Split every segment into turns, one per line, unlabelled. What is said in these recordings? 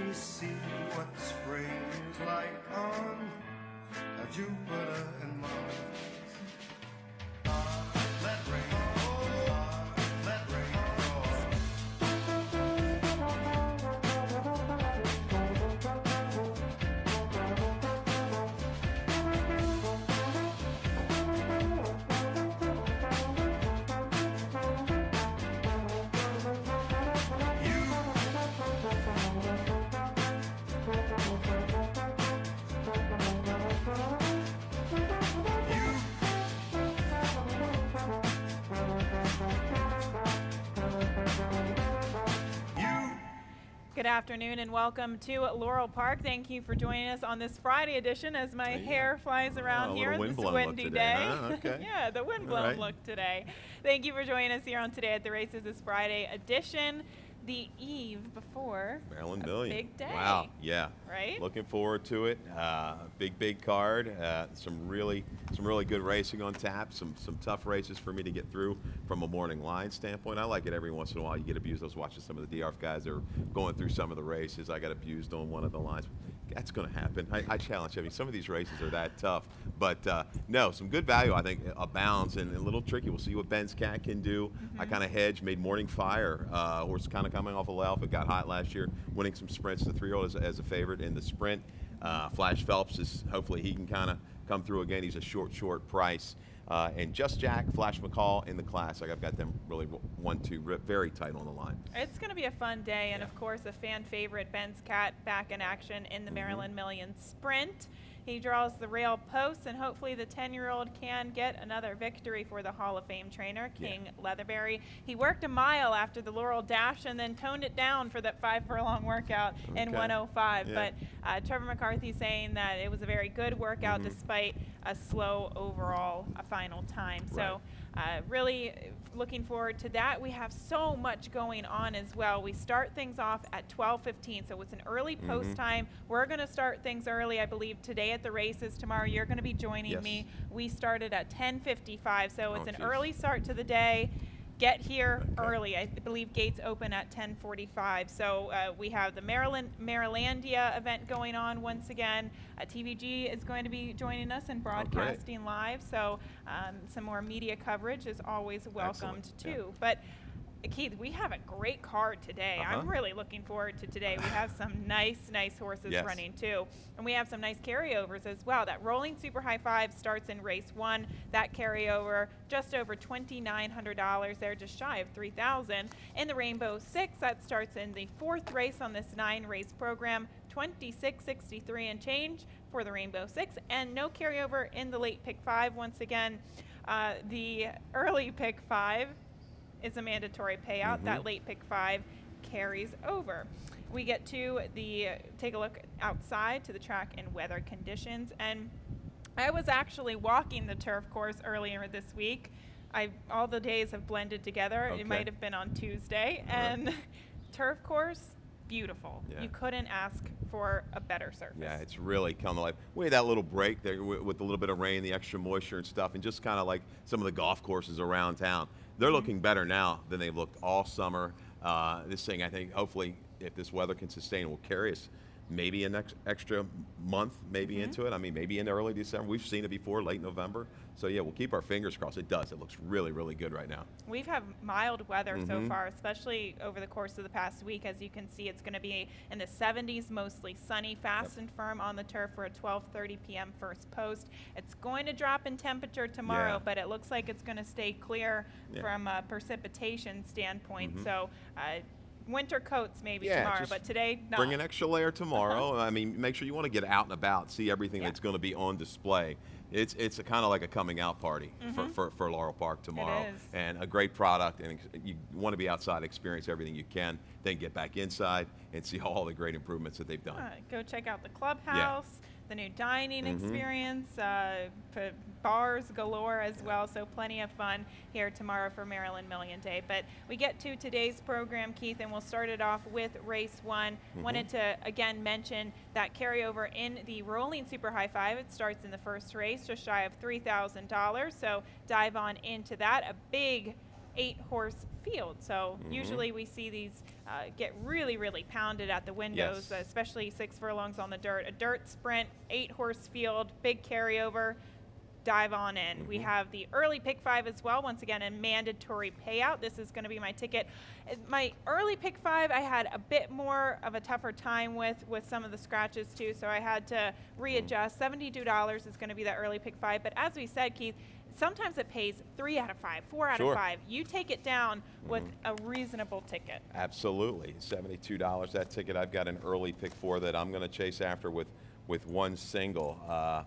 me see what spring is like on Jupiter and Mars. Let rain fall, let rain
Good afternoon and welcome to Laurel Park. Thank you for joining us on this Friday edition as my hair flies around here
this
windy day.
Huh? Okay.
Yeah, the windblown look today. Thank you for joining us here on Today at the Races this Friday edition, the eve before
Maryland
a
Million.
big day.
Wow, yeah.
Right?
Looking forward to it. Big card. Some really good racing on tap. Some tough races for me to get through from a morning line standpoint. I like it every once in a while. You get abused. I was watching some of the DRF guys that are going through some of the races. I got abused on one of the lines. That's going to happen. I challenge you. I mean, some of these races are that tough. But no, some good value, I think, abounds and a little tricky. We'll see what Ben's Cat can do. I kind of hedged, made Morning Fire. Horse kind of coming off a layoff. It got hot last year, winning some sprints. The 3-year-old as a favorite in the sprint. Flash Phelps is hopefully he can kind of come through again. He's a short price. And Just Jack, Flash McCall in the Classic. I've got them really 1-2 very tight on the line.
It's going to be a fun day, and of course, a fan favorite, Ben's Cat, back in action in the Maryland Million Sprint. He draws the rail posts, and hopefully the 10-year-old can get another victory for the Hall of Fame trainer, King Leatherberry. He worked a mile after the Laurel Dash and then toned it down for that 5-furlong workout in 1:05.
Yeah.
But Trevor McCarthy saying that it was a very good workout despite a slow overall final time.
Right.
So really looking forward to that. We have so much going on as well. We start things off at 12:15, so it's an early post time. We're going to start things early, I believe, today at the races. Tomorrow you're going to be joining me. We started at 10:55, so it's an early start to the day. Get here early. I believe gates open at 10:45. So we have the Marylandia event going on once again. TVG is going to be joining us and broadcasting live. So some more media coverage is always welcomed too. But Keith, we have a great card today. I'm really looking forward to today. We have some nice horses running too. And we have some nice carryovers as well. That Rolling Super High Five starts in race 1. That carryover just over $2,900 there, just shy of $3,000. In the Rainbow 6, that starts in the 4th race on this 9-race program, $26.63 and change for the Rainbow 6. And no carryover in the late pick 5. Once again, the early pick 5 is a mandatory payout. That late pick 5 carries over. We get to take a look outside to the track and weather conditions. And I was actually walking the turf course earlier this week. All the days have blended together. It might have been on Tuesday. And turf course, beautiful. You couldn't ask for a better surface.
Yeah, it's really come to life. We had that little break there with a little bit of rain, the extra moisture and stuff, and just kind of like some of the golf courses around town. They're looking better now than they've looked all summer. This thing, I think, hopefully, if this weather can sustain, will carry us maybe an extra month maybe into it. I mean, maybe in early December. We've seen it before, late November. So, yeah, we'll keep our fingers crossed. It does. It looks really good right now.
We've had mild weather so far, especially over the course of the past week. As you can see, it's going to be in the 70s, mostly sunny, fast and firm on the turf for a 12:30 p.m. first post. It's going to drop in temperature tomorrow, but it looks like it's going to stay clear from a precipitation standpoint. So, winter coats maybe tomorrow, but today not.
Bring an extra layer tomorrow. I mean, make sure you want to get out and about, see everything that's going to be on display. It's a kind of like a coming out party for Laurel Park tomorrow.
It is.
And a great product, and you want to be outside, experience everything you can, then get back inside and see all the great improvements that they've done.
Go check out the clubhouse, the new dining experience, bars galore as well, so plenty of fun here tomorrow for Maryland Million Day. But we get to today's program, Keith, and we'll start it off with race 1. Wanted to again mention that carryover in the Rolling Super High Five. It starts in the first race, just shy of $3,000, so dive on into that. A big 8-horse field. So usually we see these get really, really pounded at the windows,
Yes.
especially 6 furlongs on the dirt. A dirt sprint, 8-horse field, big carryover. Dive on in. We have the early pick 5 as well. Once again, a mandatory payout. This is going to be my ticket. My early pick 5, I had a bit more of a tougher time with some of the scratches too, so I had to readjust. $72 is going to be that early pick 5. But as we said, Keith, sometimes it pays 3 out of 5, 4 out
Sure.
of 5. You take it down with a reasonable ticket.
Absolutely, $72. That ticket, I've got an early pick 4 that I'm going to chase after with one single.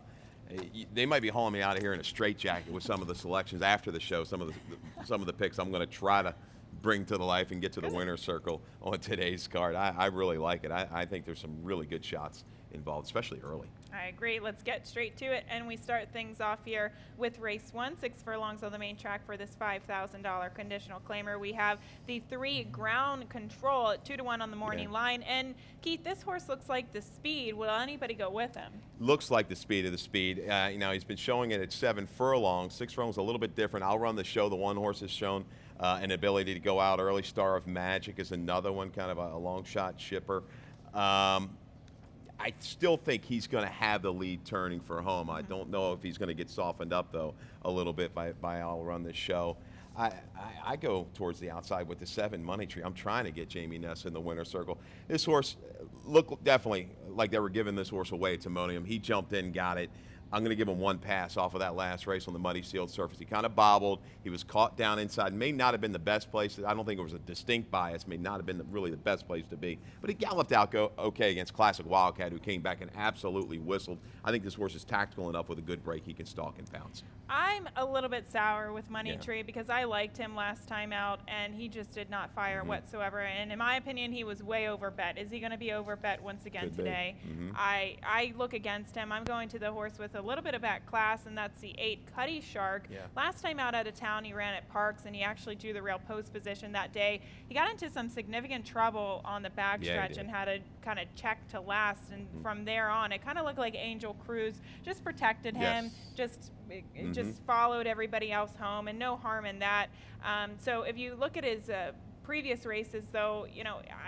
They might be hauling me out of here in a straitjacket with some of the selections after the show. Some of the picks I'm going to try to bring to the life and get to the winner's circle on today's card. I really like it. I think there's some really good shots involved, especially early.
I agree. Let's get straight to it, and we start things off here with race 1, 6 furlongs on the main track for this $5,000 conditional claimer. We have the 3 Ground Control at 2-1 on the morning line. And Keith, this horse looks like the speed. Will anybody go with him?
Looks like the speed of the speed. He's been showing it at 7 furlongs. 6 furlongs a little bit different. I'll run the show. The one horse has shown an ability to go out early. Star of Magic is another one, kind of a long shot shipper. I still think he's going to have the lead turning for home. I don't know if he's going to get softened up, though, a little bit by I'll run the show. I go towards the outside with the 7 Money Tree. I'm trying to get Jamie Ness in the winner's circle. This horse looked definitely like they were giving this horse away at Timonium. He jumped in, got it. I'm going to give him one pass off of that last race on the muddy sealed surface. He kind of bobbled. He was caught down inside. May not have been the best place. I don't think it was a distinct bias. May not have been really the best place to be. But he galloped out okay against Classic Wildcat, who came back and absolutely whistled. I think this horse is tactical enough with a good break. He can stalk and pounce.
I'm a little bit sour with Money Tree because I liked him last time out, and he just did not fire whatsoever. And in my opinion, he was way overbet. Is he going to be overbet once again today? I look against him. I'm going to the horse with a little bit of back class, and that's the 8 Cuddy Shark. Last time out of town, he ran at Parks, and he actually drew the rail post position that day. He got into some significant trouble on the backstretch and had to kind of check to last. And from there on, it kind of looked like Angel Cruz just protected him, just followed everybody else home, and no harm in that. So if you look at his previous races, though,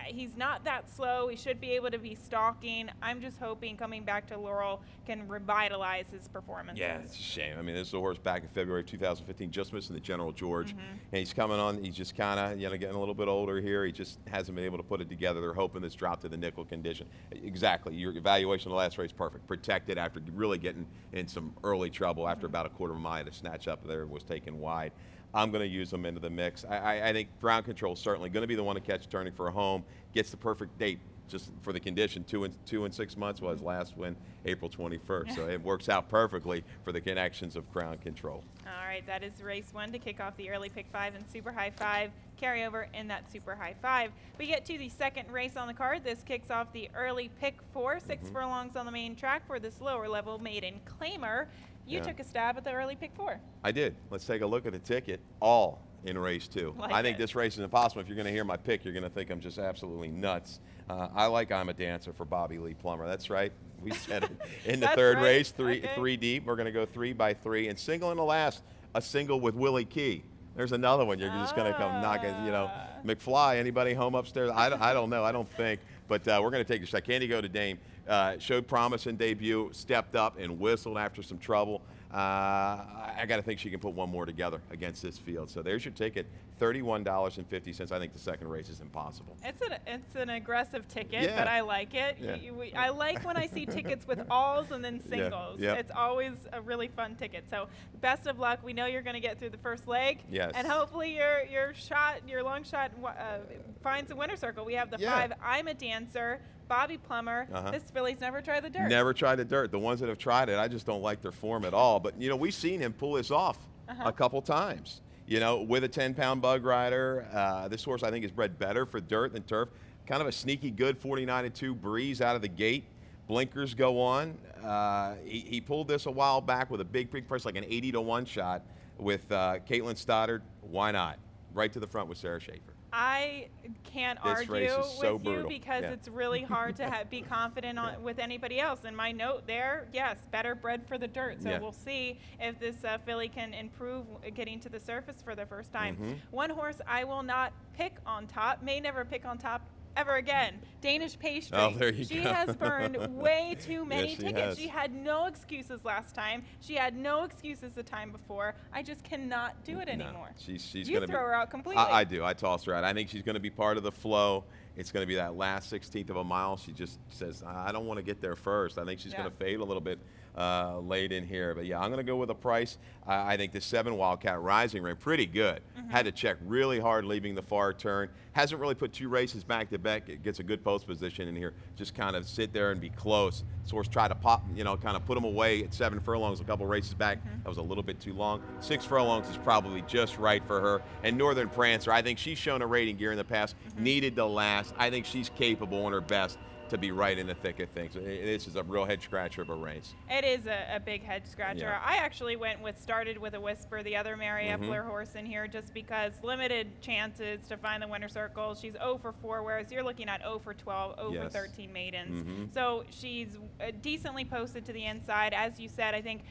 he's not that slow. He should be able to be stalking. I'm just hoping coming back to Laurel can revitalize his performance.
Yeah, it's a shame. I mean, this is a horse back in February 2015, just missing the General George. And he's coming on. He's just kind of, getting a little bit older here. He just hasn't been able to put it together. They're hoping this drop to the nickel condition. Exactly. Your evaluation of the last race, perfect. Protected after really getting in some early trouble after about a quarter of a mile. The snatch up there was taken wide. I'm going to use them into the mix. I think Ground Control is certainly going to be the one to catch turning for a home. Gets the perfect date just for the condition. 2 and 6 months was last win, April 21st. So it works out perfectly for the connections of Ground Control.
All right, that is race 1 to kick off the early pick 5 and Super High 5 carryover in that Super High 5. We get to the second race on the card. This kicks off the early pick 4, 6 furlongs on the main track for this lower level maiden claimer. You took a stab at the early pick 4.
I did. Let's take a look at the ticket. All in race 2. I think this race is impossible. If you're going to hear my pick, you're going to think I'm just absolutely nuts. I like I'm a Dancer for Bobby Lee Plummer. That's right. We said it in the third race, three deep. We're going to go 3 by 3. And single in the last, a single with Willie Key. There's another one. You're just going to come knocking, McFly, anybody home upstairs? I don't know. I don't think. But we're going to take a shot. Candy Go to Dame. Showed promise in debut, stepped up and whistled after some trouble. I got to think she can put one more together against this field. So there's your ticket, $31.50. I think the second race is impossible.
It's an aggressive ticket, but I like it. I like when I see tickets with alls and then singles. It's always a really fun ticket. So best of luck. We know you're going to get through the first leg.
Yes.
And hopefully your long shot finds a winner circle. We have the 5 I'm a Dancer, Bobby Plummer. This filly's never tried the dirt.
Never tried the dirt. The ones that have tried it, I just don't like their form at all. But, we've seen him pull this off a couple times. With a 10-pound bug rider. This horse, I think, is bred better for dirt than turf. Kind of a sneaky good 49-2 breeze out of the gate. Blinkers go on. He pulled this a while back with a big price, like an 80-1 shot with Caitlin Stoddard. Why not? Right to the front with Sarah Schaefer.
I can't
This race
argue
is so
with you
brutal.
because
Yeah.
it's really hard to be confident with anybody else. And my note there, yes, better bred for the dirt. So
Yeah.
we'll see if this filly can improve getting to the surface for the first time.
Mm-hmm.
One horse I will not pick on top, may never pick on top ever again. Danish Pastry.
Oh, there you
she
go.
has burned way too many
Yes, she
tickets.
has.
She had no excuses last time. She had no excuses the time before. I just cannot do it anymore.
She's
You
going to
throw
be.
her out completely.
I do. I toss her out. I think she's going to be part of the flow. It's going to be that last 16th of a mile. She just says, I don't want to get there first. I think she's going to fade a little bit late in here. But yeah, I'm going to go with a price. I think the 7 Wildcat Rising ran pretty good. Had to check really hard leaving the far turn. Hasn't really put 2 races back to back. It gets a good post position in here. Just kind of sit there and be close. This horse tried to pop, kind of put him away at 7 furlongs a couple races back. That was a little bit too long. 6 furlongs is probably just right for her. And Northern Prancer, I think she's shown a rating gear in the past. Needed to last. I think she's capable on her best to be right in the thick of things. This is a real head scratcher of a race.
It is a big head scratcher.
Yeah.
I actually started with a Whisper, the other Mary Epler horse in here, just because limited chances to find the winner circle. She's 0 for 4, whereas you're looking at 0 for 12, 0 for 13 maidens. So she's decently posted to the inside. As you said, I think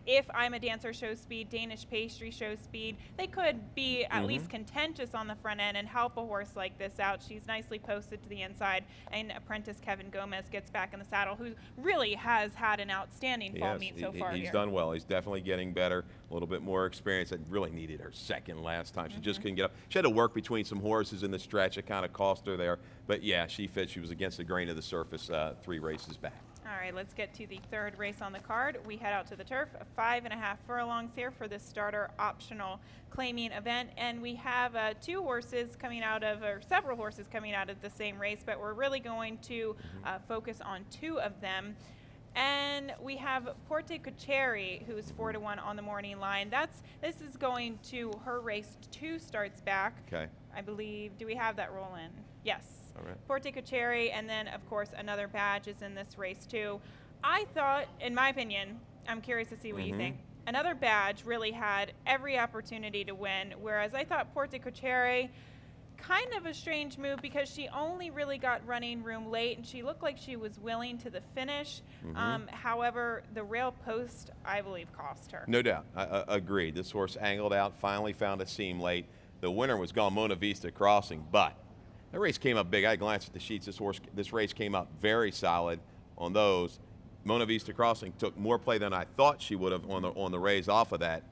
if I'm a Dancer shows speed, Danish Pastry shows speed, they could be at least contentious on the front end and help a horse like this out. She's nicely posted to the inside, and apprentice Kevin Gomez gets back in the saddle, who really has had an outstanding fall meet so far.
He's done well. He's definitely getting better, a little bit more experience. I really needed her second last time. She just couldn't get up. She had to work between some horses in the stretch. It kind of cost her there. But yeah, she fit. She was against the grain of the surface 3 races back.
All right, let's get to the third race on the card. We head out to the turf, 5.5 furlongs here for this starter optional claiming event. And we have 2 horses coming out of, or several horses coming out of the same race, but we're really going to focus on 2 of them. And we have Porte Cocheri, who's 4-1 on the morning line. This is going to her race 2 starts back.
Okay.
I believe. Do we have that roll in? Yes.
All right.
Porte Cocheri, and then of course another badge is in this race too. I thought, in my opinion, I'm curious to see what you think. Another badge really had every opportunity to win, whereas I thought Porte Cocheri, kind of a strange move because she only really got running room late and she looked like she was willing to the finish. However, the rail post, I believe, cost her.
No doubt. Agreed. This horse angled out, finally found a seam late. The winner was gone, Mona Vista Crossing, but the race came up big. I glanced at the sheets. This race came up very solid on those. Mona Vista Crossing took more play than I thought she would have on the raise off of that,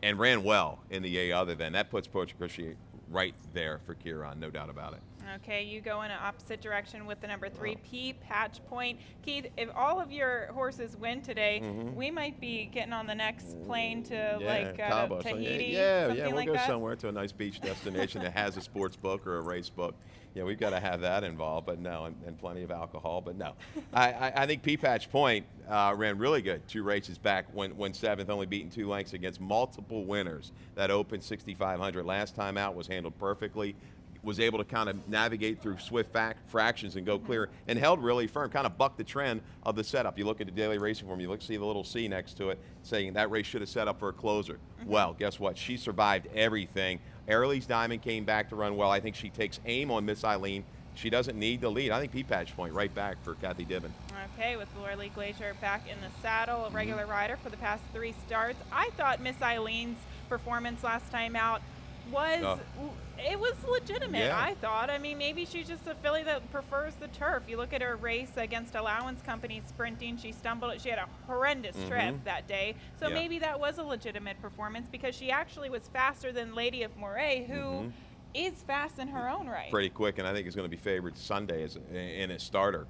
and ran well in the A other than. That puts Porte Cocheri right there for Kieran, no doubt about it.
Okay, you go in an opposite direction with the number 3, P Patch Point. Keith, if all of your horses win today, we might be getting on the next plane to
Cabo.
Tahiti,
We'll
like
go
that.
somewhere to a nice beach destination that has a sports book or a race book. Yeah, we've got to have that involved, but no, and plenty of alcohol, but no. I think P-Patch Point ran really good 2 races back, went 7th, only beaten 2 lengths against multiple winners. That open 6,500 last time out was handled perfectly. Was able to kind of navigate through swift fractions and go clear, and held really firm, kind of bucked the trend of the setup. You look at the daily racing form, you see the little C next to it, saying that race should have set up for a closer. Well, guess what? She survived everything. Airlie's Diamond came back to run well. I think she takes aim on Miss Eileen. She doesn't need the lead. I think P-Patch Point right back for Kathy Dibbon.
Okay, with Laurel Glacier back in the saddle, a regular rider for the past 3 starts. I thought Miss Eileen's performance last time out was it was legitimate.
Yeah.
I thought. I mean, maybe she's just a filly that prefers the turf. You look at her race against Allowance Company sprinting, she stumbled. She had a horrendous trip that day. So maybe that was a legitimate performance because she actually was faster than Lady of Moray, who is fast in her own right.
Pretty quick, and I think is going to be favored Sunday in a starter.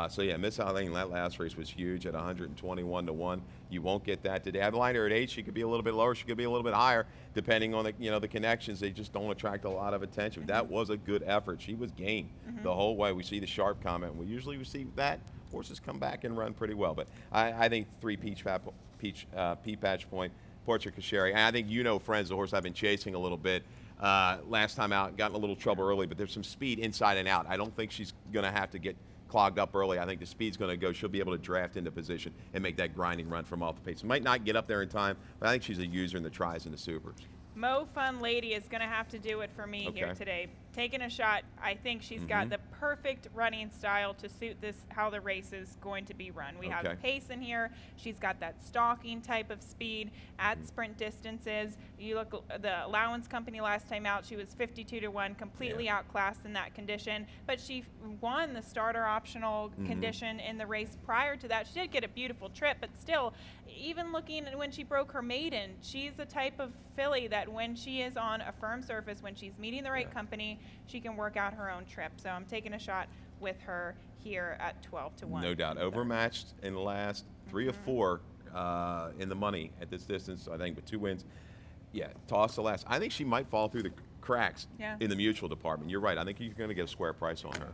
So yeah, Miss Eileen, that last race was huge at 121-1. You won't get that today. I've lined her at 8. She could be a little bit lower. She could be a little bit higher, depending on the connections. They just don't attract a lot of attention. That was a good effort. She was game the whole way. We see the sharp comment. We usually receive that. Horses come back and run pretty well. But I think 3 P-Patch Point, Porte Cocheri. I think friends, the horse I've been chasing a little bit. Last time out, got in a little trouble early, but there's some speed inside and out. I don't think she's going to have to get clogged up early. I think the speed's going to go. She'll be able to draft into position and make that grinding run from off the pace. Might not get up there in time, but I think she's a user in the tries and the supers.
Mo Fun Lady is going to have to do it for me here
Okay.
today. Taking a shot, I think she's got the perfect running style to suit this, how the race is going to be run. We
Okay.
have pace in here. She's got that stalking type of speed at sprint distances. You look, the allowance company last time out, she was 52-1, completely outclassed in that condition. But she won the starter optional condition in the race prior to that. She did get a beautiful trip, but still, even looking at when she broke her maiden, she's the type of filly that when she is on a firm surface, when she's meeting the right company, she can work out her own trip. So I'm taking a shot with her here at 12-1.
No doubt. Overmatched in the last 3 or 4 in the money at this distance, I think, with 2 wins. Yeah, toss the last. I think she might fall through the cracks in the mutual department. You're right. I think you're going to get a square price on her.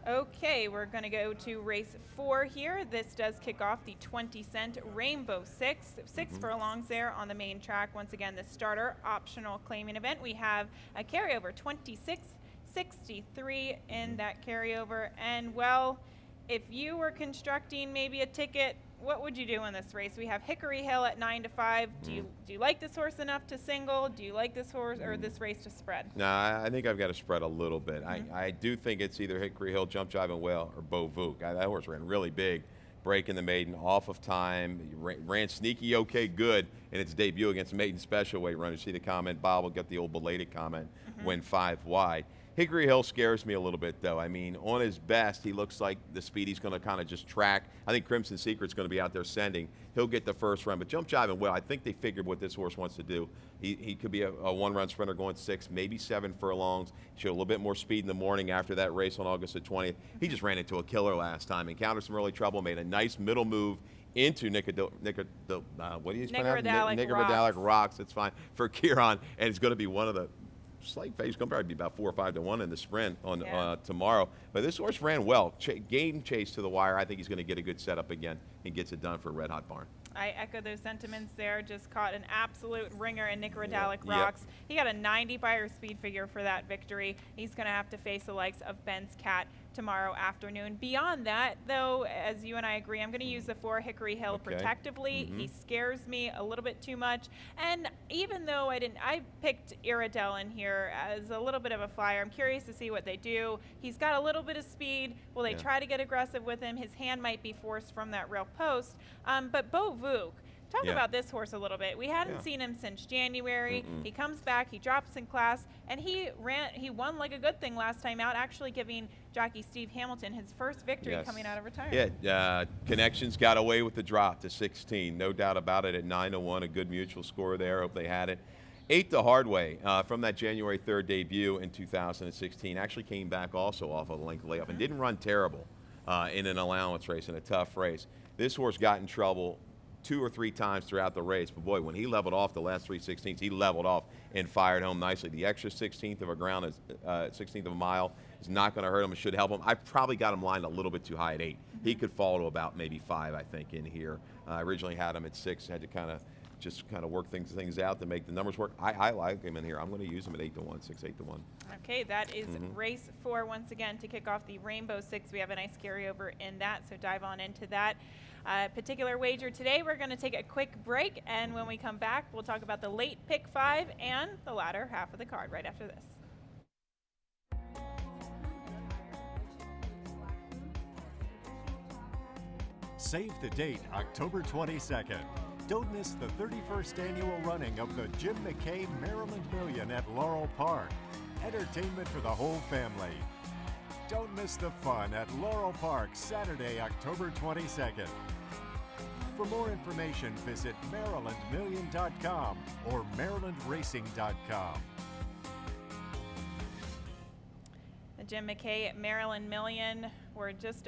Okay, we're going to go to race 4 here. This does kick off the 20-cent Rainbow Six. 6 furlongs there on the main track. Once again, the starter optional claiming event. We have a carryover 26.63 in that carryover. And, well, if you were constructing maybe a ticket, what would you do in this race? We have Hickory Hill at 9-5. Do you like this horse enough to single? Do you like this horse or this race to spread?
No, I think I've got to spread a little bit. I do think it's either Hickory Hill, Jump Jive and Whale, or Beau Vuk. That horse ran really big, breaking the maiden, off of time, ran sneaky okay good in its debut against maiden special weight runner. See the comment? Bob will get the old belated comment, went 5 wide. Hickory Hill scares me a little bit, though. I mean, on his best, he looks like the speed he's going to kind of just track. I think Crimson Secret's going to be out there sending. He'll get the first run. But Jump Jive and Well, I think they figured what this horse wants to do. He could be a one-run sprinter going 6, maybe 7 furlongs. Showed a little bit more speed in the morning after that race on August the 20th. He just ran into a killer last time, encountered some early trouble, made a nice middle move into Nicoredalic Rocks. It's fine for Kieran, and it's going to be one of the slight phase. Going to probably be about 4 or 5-1 in the sprint on tomorrow. But this horse ran well. Game chase to the wire. I think he's going to get a good setup again and gets it done for Red Hot Barn.
I echo those sentiments there. Just caught an absolute ringer in Nicoredalic Rocks. He got a 90 Beyer speed figure for that victory. He's going to have to face the likes of Ben's Cat tomorrow afternoon. Beyond that, though, as you and I agree, I'm going to use the 4 Hickory Hill protectively. He scares me a little bit too much. And even though I picked Iredell in here as a little bit of a flyer. I'm curious to see what they do. He's got a little bit of speed. Will they try to get aggressive with him? His hand might be forced from that rail post. But Beau Vuk, talk about this horse a little bit. We hadn't seen him since January. He comes back, he drops in class, and he won like a good thing last time out, actually giving jockey Steve Hamilton his first victory coming out of retirement.
Connections got away with the drop to 16. No doubt about it at 9-1, a good mutual score there. Hope they had it. 8 the hard way from that January 3rd debut in 2016. Actually came back also off of a length layoff and didn't run terrible in an allowance race, in a tough race. This horse got in trouble 2 or 3 times throughout the race, but boy, when he leveled off the last 3 16ths, he leveled off and fired home nicely. The extra 16th of a ground is 16th of a mile is not going to hurt him. It should help him. I probably got him lined a little bit too high at 8. He could fall to about maybe 5, I think, in here. I originally had him at 6. Had to kind of work things out to make the numbers work. I like him in here. I'm going to use him at 8-1, 6-8-1.
Okay, that is race 4 once again to kick off the Rainbow Six. We have a nice carryover in that, so dive on into that particular wager today. We're going to take a quick break, and when we come back, we'll talk about the late pick 5 and the latter half of the card right after this.
Save the date, October 22nd. Don't miss the 31st annual running of the Jim McKay Maryland Million at Laurel Park. Entertainment for the whole family. Don't miss the fun at Laurel Park, Saturday, October 22nd. For more information, visit MarylandMillion.com or MarylandRacing.com.
The Jim McKay Maryland Million. We're just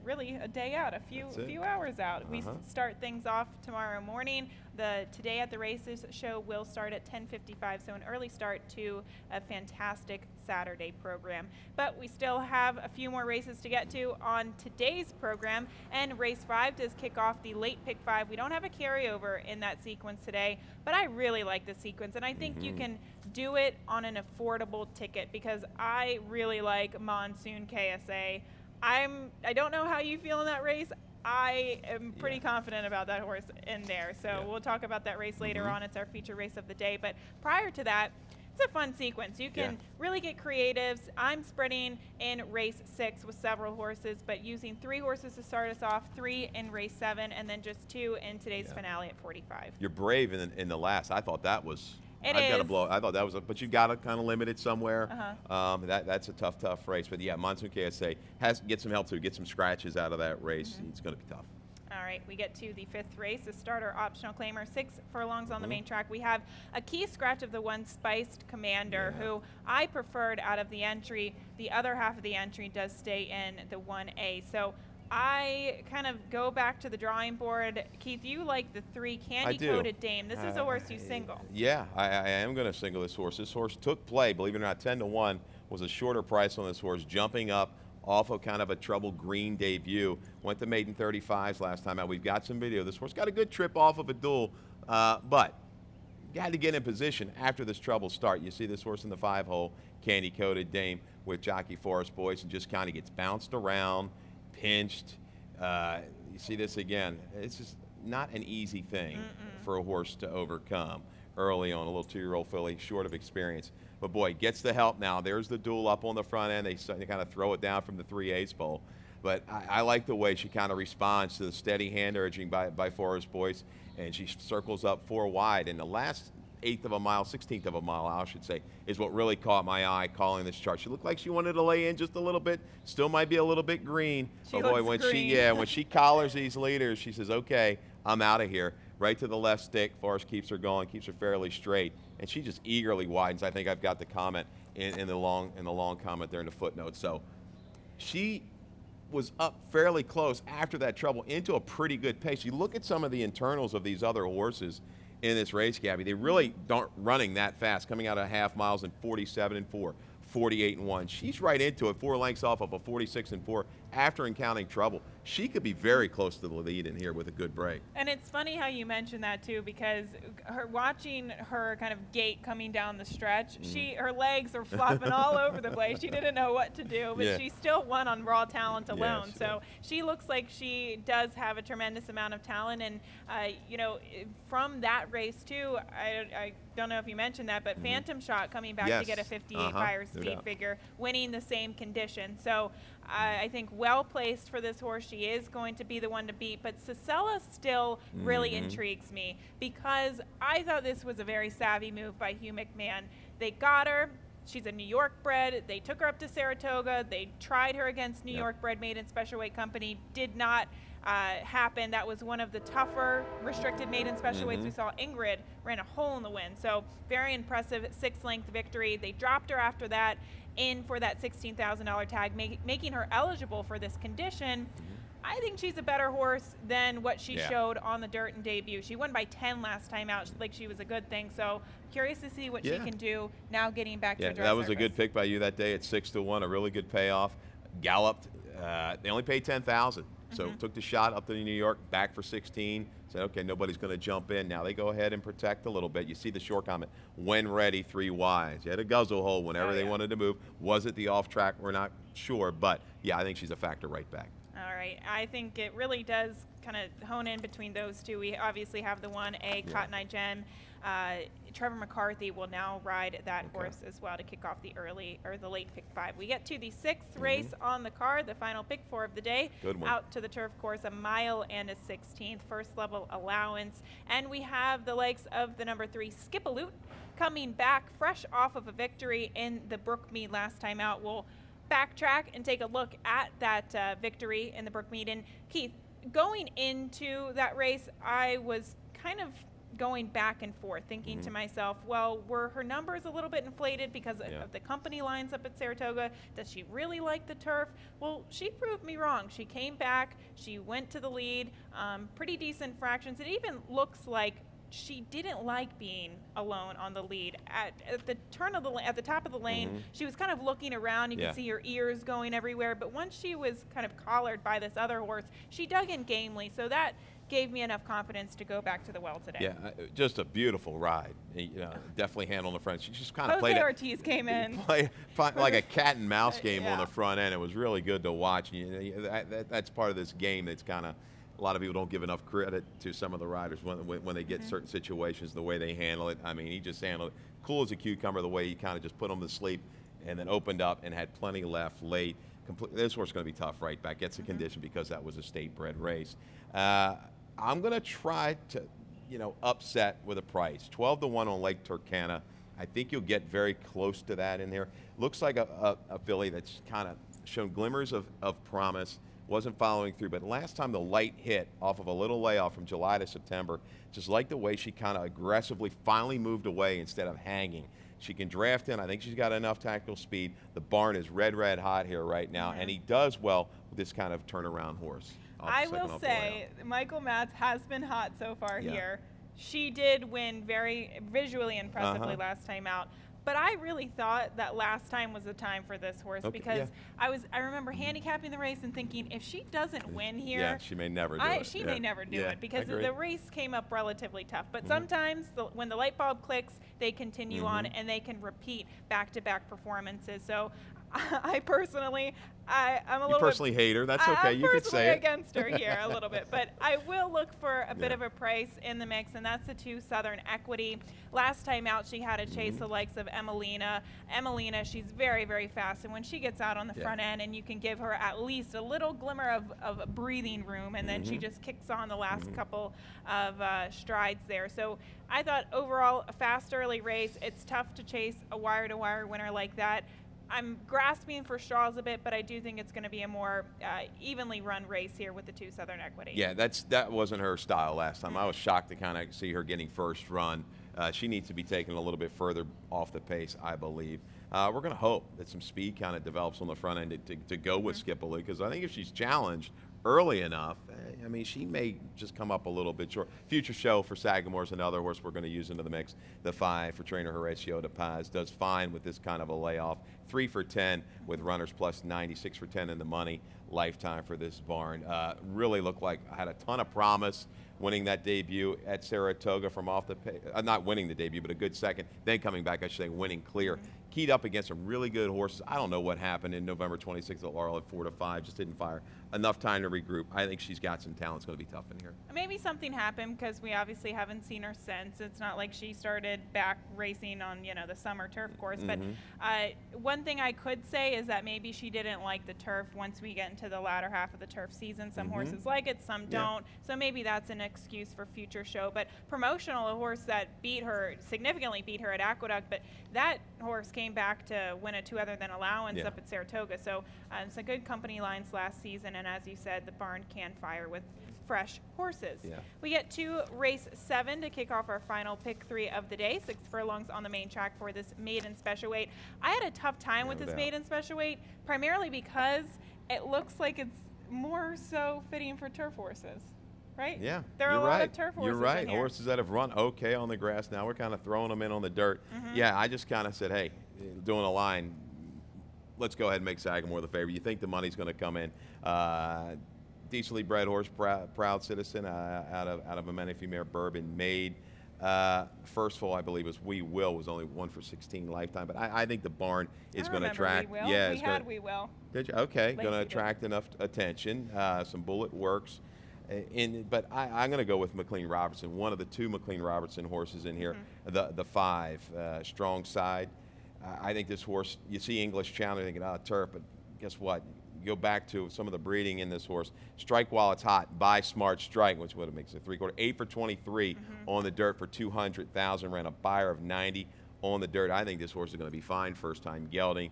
really a day out, a few hours out. We start things off tomorrow morning. The Today at the Races show will start at 10:55, so an early start to a fantastic Saturday program. But we still have a few more races to get to on today's program, and race 5 does kick off the late pick 5. We don't have a carryover in that sequence today, but I really like the sequence, and I think you can do it on an affordable ticket because I really like Monsoon KSA. I don't know how you feel in that race. I am pretty confident about that horse in there. So we'll talk about that race later on. It's our feature race of the day. But prior to that, it's a fun sequence. You can really get creatives. I'm spreading in race 6 with several horses, but using 3 horses to start us off, 3 in race 7, and then just 2 in today's finale at 45.
You're brave in the last. I thought that was.
It
I've got to
is.
blow. I thought that was, but you got to kind of limit it somewhere. That's a tough race. But yeah, Monsoon KSA has to get some help to get some scratches out of that race. It's going to be tough.
All right, we get to the 5th race, the starter optional claimer, 6 furlongs on the main track. We have a key scratch of the one Spiced Commander, who I preferred out of the entry. The other half of the entry does stay in the 1A. So I kind of go back to the drawing board. Keith, you like the 3 Candy-Coated Dame. This is a horse you single.
Yeah, I am going to single this horse. This horse took play, believe it or not, 10-1 was a shorter price on this horse, jumping up off of kind of a troubled green debut. Went to maiden 35s last time out. We've got some video. This horse got a good trip off of a duel, but you had to get in position after this troubled start. You see this horse in the 5-hole, Candy-Coated Dame with jockey Forest Boyce, and just kind of gets bounced around, pinched. You see this again. It's just not an easy thing for a horse to overcome early on. A little 2-year-old filly, short of experience. But boy, gets the help now. There's the duel up on the front end. They kind of throw it down from the 3/8 pole. But I like the way she kind of responds to the steady hand urging by Forest Boyce, and she circles up 4 wide. And the last 1/8 of a mile, 16th of a mile, I should say, is what really caught my eye calling this chart. She looked like she wanted to lay in just a little bit. Still might be a little bit green.
She
but boy,
looks
when
green.
when she collars these leaders, she says, "Okay, I'm out of here." Right to the left stick. Forrest keeps her going, keeps her fairly straight, and she just eagerly widens. I think I've got the comment in the long comment there in the footnote. So she was up fairly close after that trouble into a pretty good pace. You look at some of the internals of these other horses in this race, Gabby. They really aren't running that fast, coming out of half miles in 47-4, 48-1. She's right into it, 4 lengths off of a 46-4 after encountering trouble. She could be very close to the lead in here with a good break.
And it's funny how you mentioned that too, because watching her kind of gait coming down the stretch, her legs are flopping all over the place. She didn't know what to do, but she still won on raw talent alone. So she looks like she does have a tremendous amount of talent. And you know, from that race too, I don't know if you mentioned that, but Phantom Shot coming back to get a 58 buyer speed figure, winning the same condition. So I think well placed for this horse. She is going to be the one to beat, but Cicella still really intrigues me, because I thought this was a very savvy move by Hugh McMahon. They got her. She's a New York bred. They took her up to Saratoga. They tried her against New York bred maiden special weight company. Did not happen. That was one of the tougher restricted maiden special weights we saw. Ingrid ran a hole in the wind. So very impressive 6-length victory. They dropped her after that in for that $16,000 tag, making her eligible for this condition. I think she's a better horse than what she showed on the dirt in debut. She won by 10 last time out, like she was a good thing. So curious to see what she can do now getting back to a dress
that was
surface.
a good pick by you that day at 6-1, a really good payoff. Galloped. They only paid $10,000. So took the shot up to New York, back for 16. Said, okay, nobody's going to jump in. Now they go ahead and protect a little bit. You see the short comment, when ready, 3 wides. You had a guzzle hole whenever they wanted to move. Was it the off track? We're not sure. But, yeah, I think she's a factor right back.
All right. I think it really does kind of hone in between those two. We obviously have the 1A, Cotton Eye Gem. Trevor McCarthy will now ride that horse as well to kick off the late pick 5. We get to the 6th race on the card, the final pick 4 of the day.
Good one.
Out to the turf course, a mile and a 16th, first level allowance. And we have the legs of the number 3, Skipaloot, coming back fresh off of a victory in the Brookmead last time out. We'll backtrack and take a look at that victory in the Brookmead. And Keith, going into that race, I was kind of going back and forth, thinking to myself, well, were her numbers a little bit inflated because of the company lines up at Saratoga? Does she really like the turf? Well, she proved me wrong. She came back, she went to the lead, pretty decent fractions. It even looks like she didn't like being alone on the lead. At the turn of the at the top of the lane, she was kind of looking around. You could see her ears going everywhere. But once she was kind of collared by this other horse, she dug in gamely. So that gave me enough confidence to go back to the well today.
Yeah, just a beautiful ride. Definitely handled the front. She just kind of played
Jose
it.
Ortiz came in.
Play like a cat and mouse game on
Yeah.
the front end. It was really good to watch. That's part of this game that's kind of, a lot of people don't give enough credit to some of the riders when they get certain situations, the way they handle it. I mean, he just handled it cool as a cucumber, the way he kind of just put them to sleep and then opened up and had plenty left late. This horse is going to be tough right back. Gets the condition because that was a state bred race. I'm going to try to, upset with a price. 12-1 on Lake Turkana. I think you'll get very close to that in there. Looks like a filly that's kind of shown glimmers of promise. Wasn't following through, but last time the light hit off of a little layoff from July to September, just like the way she kind of aggressively finally moved away instead of hanging. She can draft in. I think she's got enough tactical speed. The barn is red hot here right now, and he does well with this kind of turnaround horse.
I will say, Michael Matz has been hot so far here. She did win very visually impressively last time out. But I really thought that last time was the time for this horse because I remember handicapping the race and thinking, if she doesn't win here,
she may never do it.
She may never do it because the race came up relatively tough. But sometimes when the light bulb clicks, they continue on and they can repeat back-to-back performances. So I personally, I'm a little
personally hate her. That's okay. You could say it.
I'm personally against her here a little bit, but I will look for a bit of a price in the mix, and that's the 2 Southern Equity. Last time out, she had to chase the likes of Emelina. Emelina, she's very, very fast, and when she gets out on the front end, and you can give her at least a little glimmer of breathing room, and then she just kicks on the last couple of strides there. So I thought overall a fast early race. It's tough to chase a wire-to-wire winner like that. I'm grasping for straws a bit, but I do think it's going to be a more evenly run race here with the 2 Southern Equity.
Yeah, that wasn't her style last time. I was shocked to kind of see her getting first run. She needs to be taken a little bit further off the pace, I believe. We're going to hope that some speed kind of develops on the front end to go with Skipaloo, because I think if she's challenged early enough, I mean, she may just come up a little bit short. Future Show for Sagamore is another horse we're going to use into the mix. The 5 for trainer Horacio De Paz does fine with this kind of a layoff. 3 for 10 with runners plus 96 for 10 in the money lifetime for this barn. Really looked like I had a ton of promise winning that debut at Saratoga from off the pace. Not winning the debut, but a good second. Then coming back, I should say, winning clear. Keyed up against some really good horses. I don't know what happened in November 26th at Laurel at 4-5. Just didn't fire enough time to regroup. I think she's got some talent. It's going to be tough in here.
Maybe something happened because we obviously haven't seen her since. It's not like she started back racing on, the summer turf course. But one thing I could say is that maybe she didn't like the turf once we get into the latter half of the turf season. Some horses like it, some don't. So maybe that's an excuse for Future Show. But Promotional, a horse that significantly beat her at Aqueduct, but that horse came back to win a 2 other than allowance up at Saratoga. So it's a good company lines last season, and as you said, the barn can fire with fresh horses. We get to race 7 to kick off our final pick 3 of the day. 6 furlongs on the main track for this maiden special weight. I had a tough time with this maiden special weight, primarily because it looks like it's more so fitting for turf horses. Right?
Yeah,
there are a lot of turf horses.
You're right.
In here.
Horses that have run okay on the grass. Now we're kind of throwing them in on the dirt. Yeah, I just kind of said, hey, doing a line, let's go ahead and make Sagamore the favorite. You think the money's going to come in? Decently bred horse, proud citizen out of a Menifee mare, Bourbon Maid. First of all, I believe was We Will was only 1 for 16 lifetime, but I think the barn is going to attract.
We Will. Yeah, We Will.
Did you? Okay, going to attract enough attention. Some bullet works. But I'm going to go with McLean Robertson, one of the 2 McLean Robertson horses in here, the 5, strong side. I think this horse, you see English Challenger thinking, turf, but guess what? You go back to some of the breeding in this horse. Strike while it's hot, buy smart, strike, which would makes it 3/4. 8 for 23 on the dirt for 200,000, ran a buyer of 90 on the dirt. I think this horse is going to be fine first time gelding.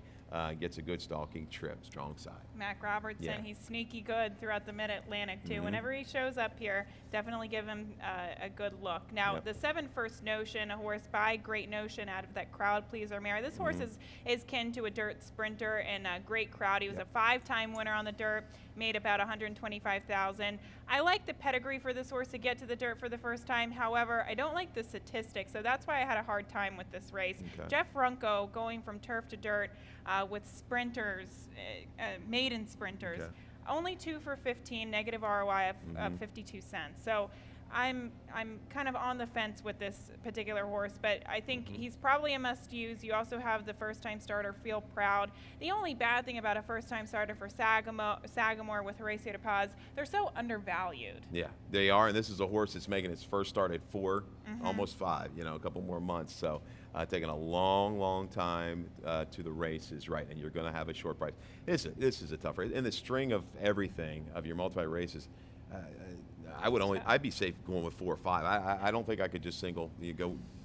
Gets a good stalking trip, strong side.
Mac Robertson, he's sneaky good throughout the Mid-Atlantic too. Whenever he shows up here, definitely give him a good look. Now, the 7 First Notion, a horse by Great Notion out of that crowd pleaser mare. This horse is kin to a dirt sprinter and a great crowd. He was a 5-time winner on the dirt, made about 125,000. I like the pedigree for this horse to get to the dirt for the first time. However, I don't like the statistics, so that's why I had a hard time with this race. Jeff Runco going from turf to dirt with sprinters, maiden sprinters. only 2 for 15, negative ROI of 52 cents. So I'm kind of on the fence with this particular horse, but I think he's probably a must-use. You also have the first-time starter, Feel Proud. The only bad thing about a first-time starter for Sagamore with Horacio de Paz, they're so undervalued.
Yeah, they are, and this is a horse that's making its first start at 4, almost 5, a couple more months. So taking a long time to the races, right, and you're going to have a short price. This is a tough race. In the string of everything, of your multi-races, I'd be safe going with 4 or 5. I don't think I could just go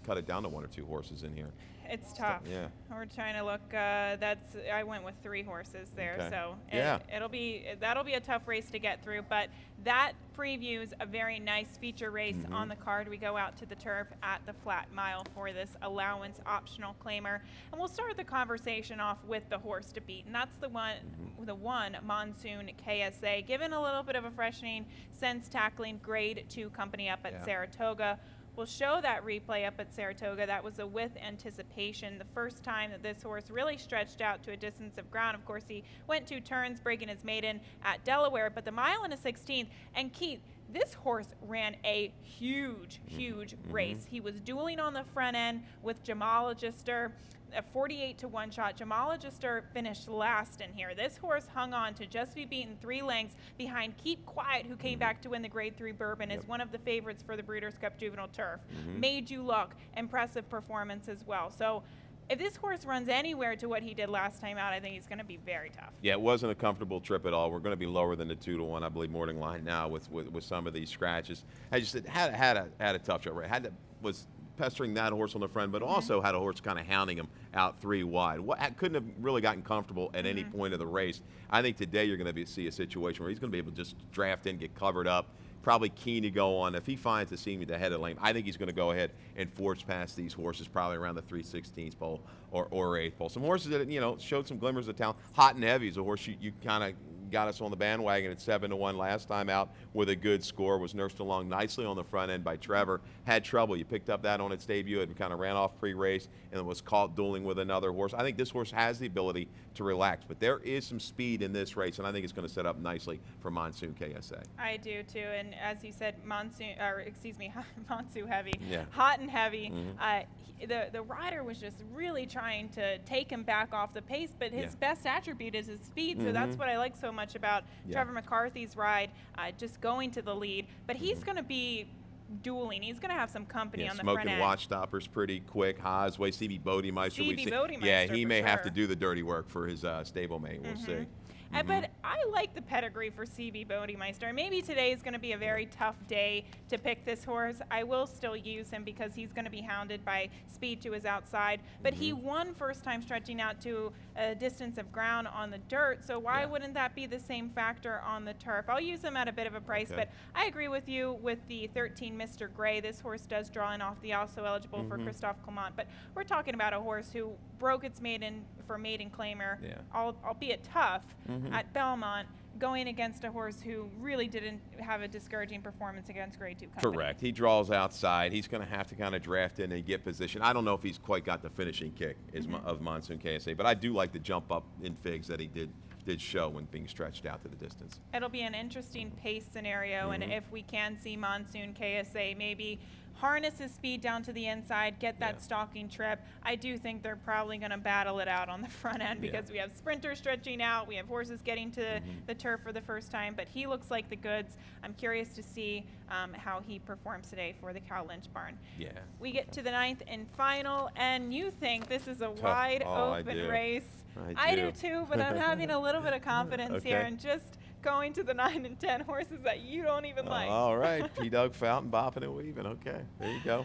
cut it down to 1 or 2 horses in here.
It's tough.
Yeah.
We're trying to look. I went with 3 horses there,
Okay.
so
Yeah.
that'll be a tough race to get through. But that previews a very nice feature race on the card. We go out to the turf at the Flat Mile for this allowance optional claimer, and we'll start the conversation off with the horse to beat, and that's the one Monsoon KSA, given a little bit of a freshening since tackling Grade 2 company up at Saratoga. We'll show that replay up at Saratoga. That was a with anticipation, the first time that this horse really stretched out to a distance of ground. Of course, he went 2 turns, breaking his maiden at Delaware, but the mile and a 16th. And Keith, this horse ran a huge race. He was dueling on the front end with Jamal Agister, a 48 to 1 shot. Jamal Agister finished last in here. This horse hung on to just be beaten 3 lengths behind Keep Quiet, who came back to win the Grade 3 Bourbon, is one of the favorites for the Breeders' Cup Juvenile Turf. Made You Look, impressive performance as well. So if this horse runs anywhere to what he did last time out, I think he's going to be very tough.
Yeah, it wasn't a comfortable trip at all. We're going to be lower than the 2 to 1, I believe, morning line now with some of these scratches. I just had a tough trip. Right? Was pestering that horse on the front, but also had a horse kind of hounding him out 3 wide. Couldn't have really gotten comfortable at any point of the race. I think today you're going to see a situation where he's going to be able to just draft in, get covered up, probably keen to go on. If he finds the seam at the head of the lane, I think he's going to go ahead and force past these horses probably around the 3/16 pole or 8th pole. Some horses that, showed some glimmers of talent. Hot and Heavy is a horse you kind of got us on the bandwagon at 7 to 1 last time out with a good score. Was nursed along nicely on the front end by Trevor. Had trouble. You picked up that on its debut and kind of ran off pre-race and was caught dueling with another horse. I think this horse has the ability to relax, but there is some speed in this race, and I think it's going to set up nicely for Monsoon KSA.
I do too, and as you said, Monsoon Heavy,
Yeah.
Hot and Heavy. The rider was just really trying to take him back off the pace, but his best attribute is his speed, so that's what I like so much about Trevor McCarthy's ride, just going to the lead. But he's going to be dueling. He's going to have some company on the front end.
Smoking watch stoppers pretty quick. Haasway, CB Bodemeister.
Bodemeister,
he may have to
sure.
do the dirty work for his stablemate. We'll see.
But I like the pedigree for CB Bodemeister. Maybe today is going to be a very tough day to pick this horse. I will still use him because he's going to be hounded by speed to his outside. But he won first time stretching out to a distance of ground on the dirt, so why wouldn't that be the same factor on the turf? I'll use him at a bit of a price, but I agree with you with the 13 Mr. Gray. This horse does draw in off the also eligible for Christophe Clement, but we're talking about a horse who broke its maiden claimer, albeit tough, at Belmont, going against a horse who really didn't have a discouraging performance against Grade 2 company.
Correct. He draws outside. He's going to have to kind of draft in and get position. I don't know if he's quite got the finishing kick of Monsoon KSA, but I do like the jump up in figs that he did show when being stretched out to the distance.
It'll be an interesting pace scenario, and if we can see Monsoon KSA maybe harness his speed down to the inside, get that stalking trip, I do think they're probably going to battle it out on the front end because we have sprinters stretching out, we have horses getting to the turf for the first time, but he looks like the goods. I'm curious to see how he performs today for the Cal Lynch barn.
Yeah.
We get to the 9th and final, and you think this is a wide open race.
I
do too, but I'm having a little bit of confidence here and just going to the 9 and 10 horses that you don't even like.
All right. P. Doug Fountain, bopping and weaving. Okay. There you go.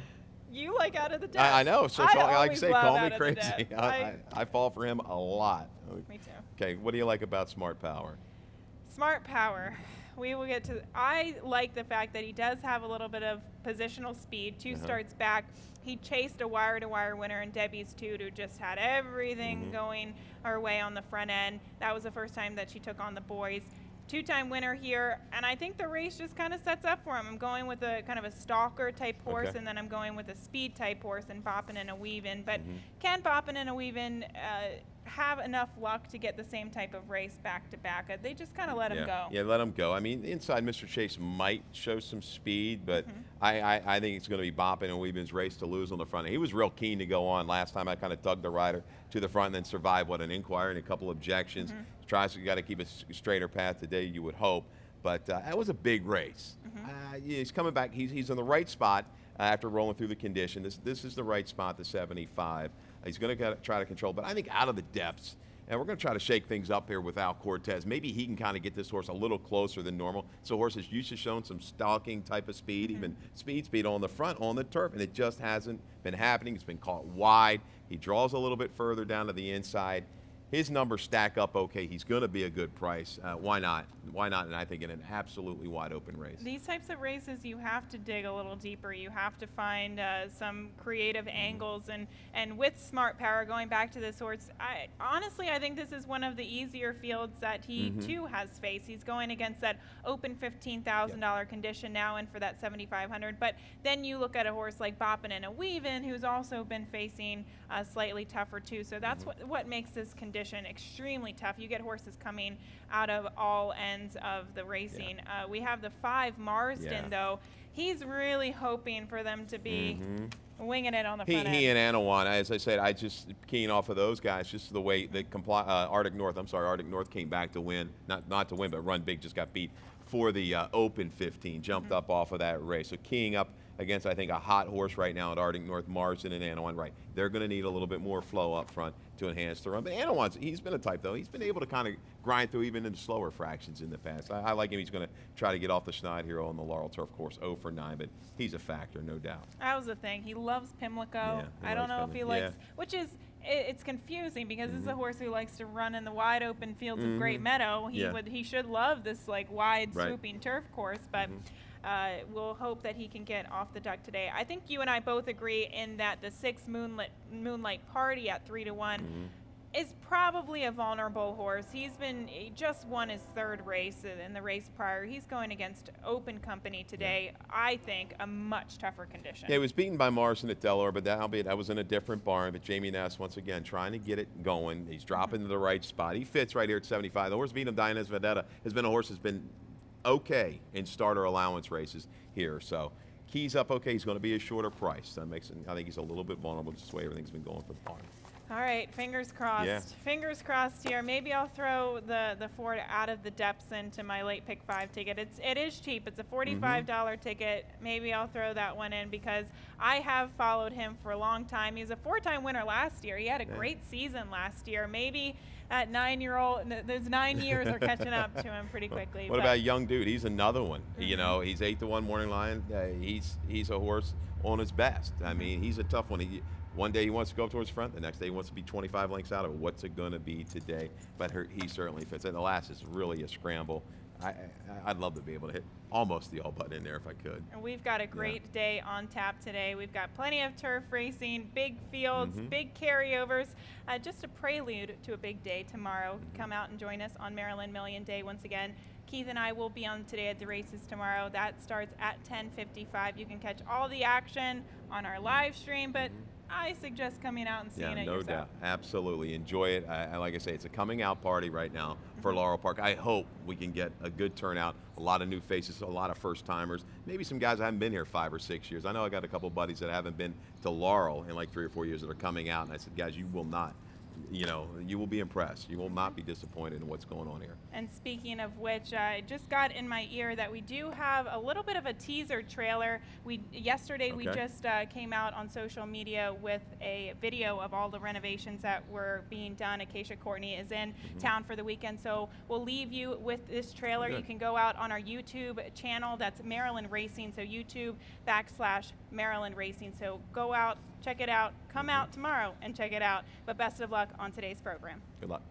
You like Out of the Depths.
I know. So like I say, call me crazy. I fall for him a lot.
Me too.
Okay. What do you like about Smart Power?
Smart Power. We will get to. I like the fact that he does have a little bit of positional speed. 2 starts back. He chased a wire-to-wire winner in Debbie's Toot, who just had everything going her way on the front end. That was the first time that she took on the boys. 2-time winner here, and I think the race just kind of sets up for him. I'm going with a kind of a stalker type horse, and then I'm going with a speed type horse and Boppin' and a Weavin'. But can Boppin' and a Weavin' have enough luck to get the same type of race back to back. They just kind of let him go.
Yeah, let him go. I mean, inside Mr. Chase might show some speed, but I think it's going to be bopping and Weeben's race to lose on the front. He was real keen to go on. Last time I kind of tugged the rider to the front and then survived, an inquiry and a couple objections. Tries to got to keep a straighter path today, you would hope. But that was a big race. He's coming back. He's in the right spot after rolling through the condition. This is the right spot, the 75. He's going to try to control, but I think out of the depths, and we're going to try to shake things up here without Cortez. Maybe he can kind of get this horse a little closer than normal. So horse is used to showing some stalking type of speed, even speed on the front, on the turf, and it just hasn't been happening. It's been caught wide. He draws a little bit further down to the inside. His numbers stack up okay. He's going to be a good price. Why not? Why not? And I think in an absolutely wide open race.
These types of races, you have to dig a little deeper. You have to find some creative angles. And with Smart Power, going back to this horse, honestly, I think this is one of the easier fields that he too has faced. He's going against that open $15,000 condition now and for that $7,500. But then you look at a horse like Boppin' and a Weavin', who's also been facing slightly tougher too. So that's what makes this condition extremely tough. You get horses coming out of all ends of the racing. We have the 5 Marsden though. He's really hoping for them to be winging it on the front end.
He and Anawan, as I said, I just keying off of those guys, just the way the Arctic North came back to win, not to win, but run big, just got beat for the Open 15, jumped up off of that race. So keying up against, I think, a hot horse right now at Arctic North, Marsden and Anawan. Right, they're going to need a little bit more flow up front to enhance the run. But Anawan's, he's been a type, though. He's been able to kind of grind through even in slower fractions in the past. I like him. He's going to try to get off the schneid here on the Laurel Turf course, 0 for 9, but he's a factor, no doubt.
That was the thing. He loves Pimlico.
Yeah,
I don't know if he likes,
yeah.
which is, it's confusing because this is a horse who likes to run in the wide open fields of Great Meadow. He should love this like wide swooping turf course, but we'll hope that he can get off the duck today. I think you and I both agree in that the 6 Moonlight Party at 3-1 is probably a vulnerable horse. He just won his 3rd race in the race prior. He's going against Open Company today. I think a much tougher condition.
Yeah, he was beaten by Marsden at Delaware, but that was in a different barn. But Jamie Ness, once again, trying to get it going. He's dropping to the right spot. He fits right here at 75. The horse beating him, Diana's Vendetta, has been a horse that's been okay in starter allowance races here. So keys up okay. He's going to be a shorter price. That makes it, I think he's a little bit vulnerable just the way everything's been going for the barn.
All right, fingers crossed.
Yeah.
Fingers crossed here. Maybe I'll throw the Ford out of the depths into my late pick 5 ticket. It is cheap. It's a $45 ticket. Maybe I'll throw that one in because I have followed him for a long time. He was a 4-time winner last year. He had a great season last year. Maybe that 9-year-old, those 9 years are catching up to him pretty quickly.
What about young dude? He's another one. You know, he's 8-1 Morning Lion. He's a horse on his best. I mean, he's a tough one. One day he wants to go up towards the front, the next day he wants to be 25 lengths out of it. What's it going to be today? But he certainly fits. And the last is really a scramble. I'd love to be able to hit almost the all button in there if I could.
And we've got a great day on tap today. We've got plenty of turf racing, big fields, big carryovers. Just a prelude to a big day tomorrow. Come out and join us on Maryland Million Day once again. Keith and I will be on Today at the Races tomorrow. That starts at 10:55. You can catch all the action on our live stream, but I suggest coming out and seeing it yourself.
No doubt. Absolutely. Enjoy it. Like I say, it's a coming out party right now for Laurel Park. I hope we can get a good turnout, a lot of new faces, a lot of first-timers, maybe some guys that haven't been here 5 or 6 years. I know I got a couple buddies that haven't been to Laurel in like 3 or 4 years that are coming out, and I said, guys, you will not. You will be impressed. You will not be disappointed in what's going on here.
And speaking of which, I just got in my ear that we do have a little bit of a teaser trailer. Yesterday we just came out on social media with a video of all the renovations that were being done. Acacia Courtney is in town for the weekend, so we'll leave you with this trailer. You can go out on our YouTube channel. That's Maryland Racing, so YouTube.com/Maryland Racing. So go out, check it out. Come out tomorrow and check it out. But best of luck on today's program.
Good luck.